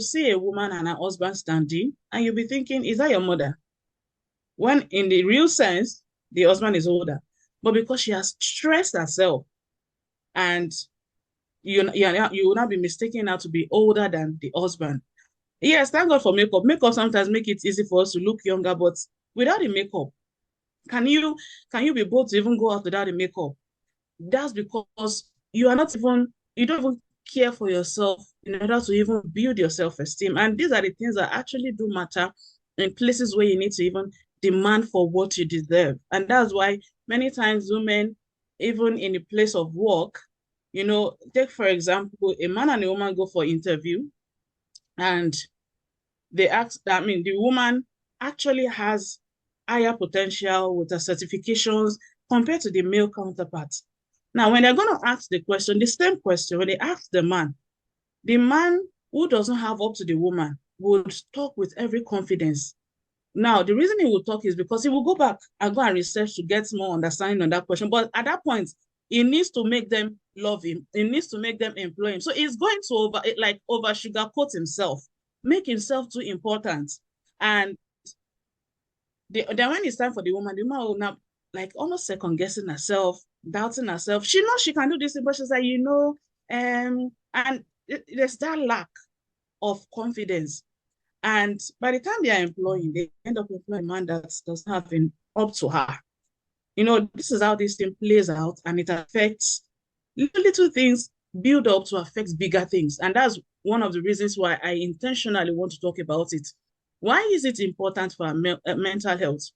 see a woman and her husband standing, and you'll be thinking, is that your mother? When in the real sense, the husband is older. But because she has stressed herself, and you will not be mistaken her to be older than the husband. Yes, thank God for makeup. Makeup sometimes make it easy for us to look younger, but without the makeup, can you can you be bold to even go out without the makeup? That's because you don't even care for yourself in order to even build your self-esteem. And these are the things that actually do matter in places where you need to even demand for what you deserve. And that's why many times women, even in the place of work, take for example, a man and a woman go for interview, and they ask, I mean, the woman actually has higher potential with her certifications compared to the male counterpart. Now, when they're going to ask the question, the same question, when they ask the man who doesn't have up to the woman would talk with every confidence. Now, the reason he will talk is because he will go back and go and research to get more understanding on that question. But at that point, he needs to make them love him. He needs to make them employ him. So he's going to over sugarcoat himself, make himself too important. And then when it's time for the woman will now like almost second guessing herself, doubting herself. She knows she can do this, but she's like, and there's that lack of confidence. And by the time they are employing, they end up employing a man that doesn't have been up to her. This is how this thing plays out, and it affects little things build up to affect bigger things. And that's one of the reasons why I intentionally want to talk about it. Why is it important for our mental health?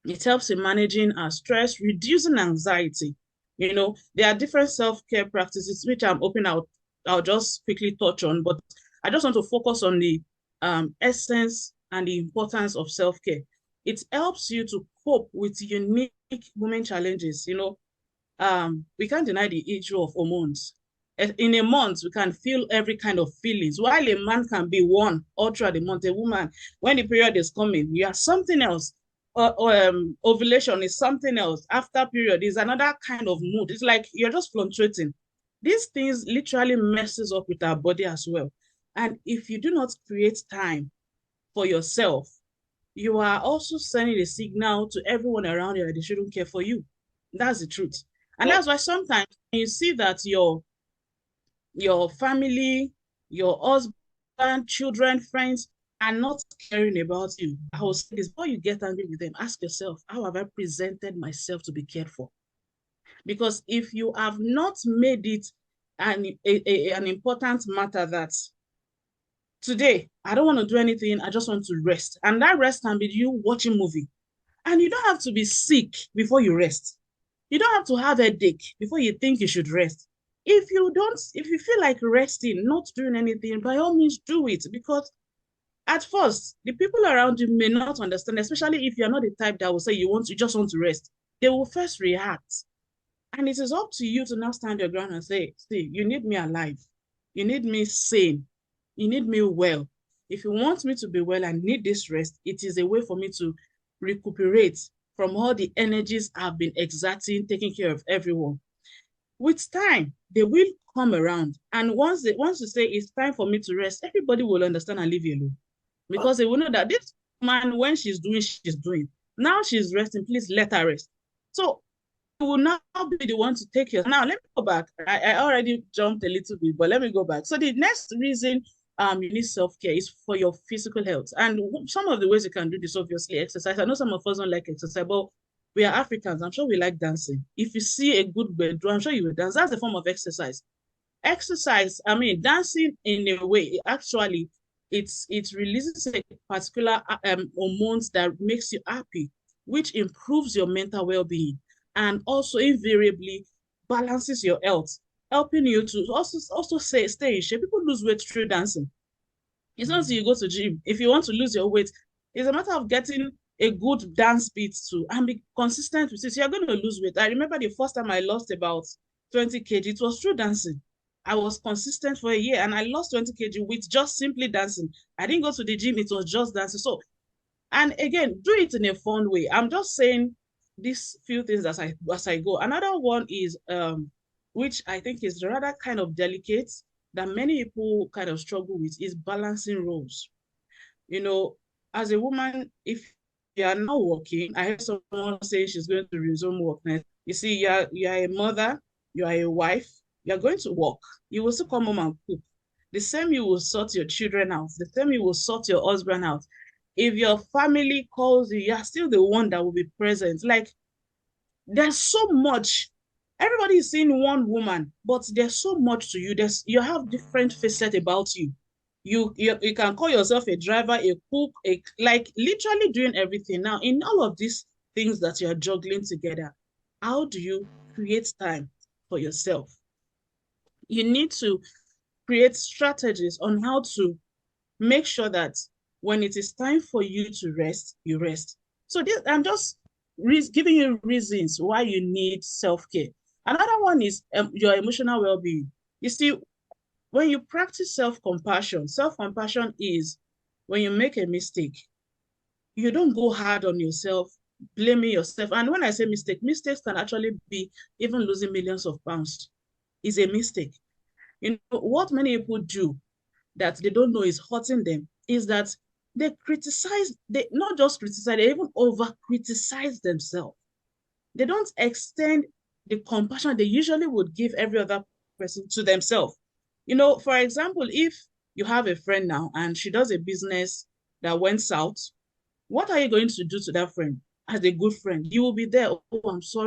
It helps in managing our stress, reducing anxiety. There are different self-care practices, which I'm hoping I'll just quickly touch on, but I just want to focus on the essence and the importance of self-care. It helps you to cope with unique women challenges. We can't deny the issue of hormones. In a month, we can feel every kind of feelings. While a man can be one all throughout the month, a woman, when the period is coming, you are something else. Ovulation is something else. After period is another kind of mood. It's like you're just fluctuating. These things literally messes up with our body as well. And if you do not create time for yourself, you are also sending a signal to everyone around you that they shouldn't care for you. That's the truth. And that's why sometimes you see that your family, your husband, children, friends are not caring about you. I will say this, before you get angry with them, ask yourself, how have I presented myself to be cared for? Because if you have not made it an important matter that today, I don't want to do anything, I just want to rest. And that rest can be you watching movie. And you don't have to be sick before you rest. You don't have to have a headache before you think you should rest. If you feel like resting, not doing anything, by all means do it, because at first, the people around you may not understand, especially if you're not the type that will say you just want to rest. They will first react. And it is up to you to now stand your ground and say, see, you need me alive. You need me sane. You need me well. If you want me to be well and need this rest, it is a way for me to recuperate from all the energies I've been exerting, taking care of everyone. With time, they will come around. And once you say it's time for me to rest, everybody will understand and leave you alone. Because they will know that this man, when she's doing, she's doing. Now she's resting, please let her rest. So you will now be the one to take care. Now, let me go back. I already jumped a little bit, but let me go back. So the next reason you need self-care is for your physical health. And some of the ways you can do this, obviously, exercise. I know some of us don't like exercise, but we are Africans. I'm sure we like dancing. If you see a good bedroom, I'm sure you will dance. That's a form of exercise. Dancing in a way, actually, it releases a particular hormones that makes you happy, which improves your mental well-being and also invariably balances your health, helping you to also stay in shape. People lose weight through dancing. It's not you go to gym. If you want to lose your weight, it's a matter of getting a good dance beat too and be consistent with it. So you're going to lose weight. I remember the first time I lost about 20 kg, it was through dancing. I was consistent for a year and I lost 20 kg with just simply dancing. I didn't go to the gym, it was just dancing. So, and again, do it in a fun way. I'm just saying these few things as I go. Another one is which I think is rather kind of delicate, that many people kind of struggle with is balancing roles. You know, as a woman, if you are now working, I heard someone say she's going to resume work next. You see, you're a mother, you are a wife, you're going to work. You will still come home and cook. The same you will sort your children out. The same you will sort your husband out. If your family calls you, you're still the one that will be present. Like, there's so much. Everybody is seeing one woman, but there's so much to you. You have different facets about you. You can call yourself a driver, a cook, like literally doing everything. Now, in all of these things that you're juggling together, how do you create time for yourself? You need to create strategies on how to make sure that when it is time for you to rest, you rest. So I'm just giving you reasons why you need self-care. Another one is your emotional well-being. You see, when you practice self-compassion is when you make a mistake, you don't go hard on yourself, blaming yourself. And when I say mistakes can actually be even losing millions of pounds. Is a mistake. You know, what many people do that they don't know is hurting them is that they not just criticize, they even over criticize themselves. They don't extend the compassion they usually would give every other person to themselves. You know, for example, if you have a friend now and she does a business that went south, what are you going to do to that friend as a good friend? You will be there. Oh, I'm sorry.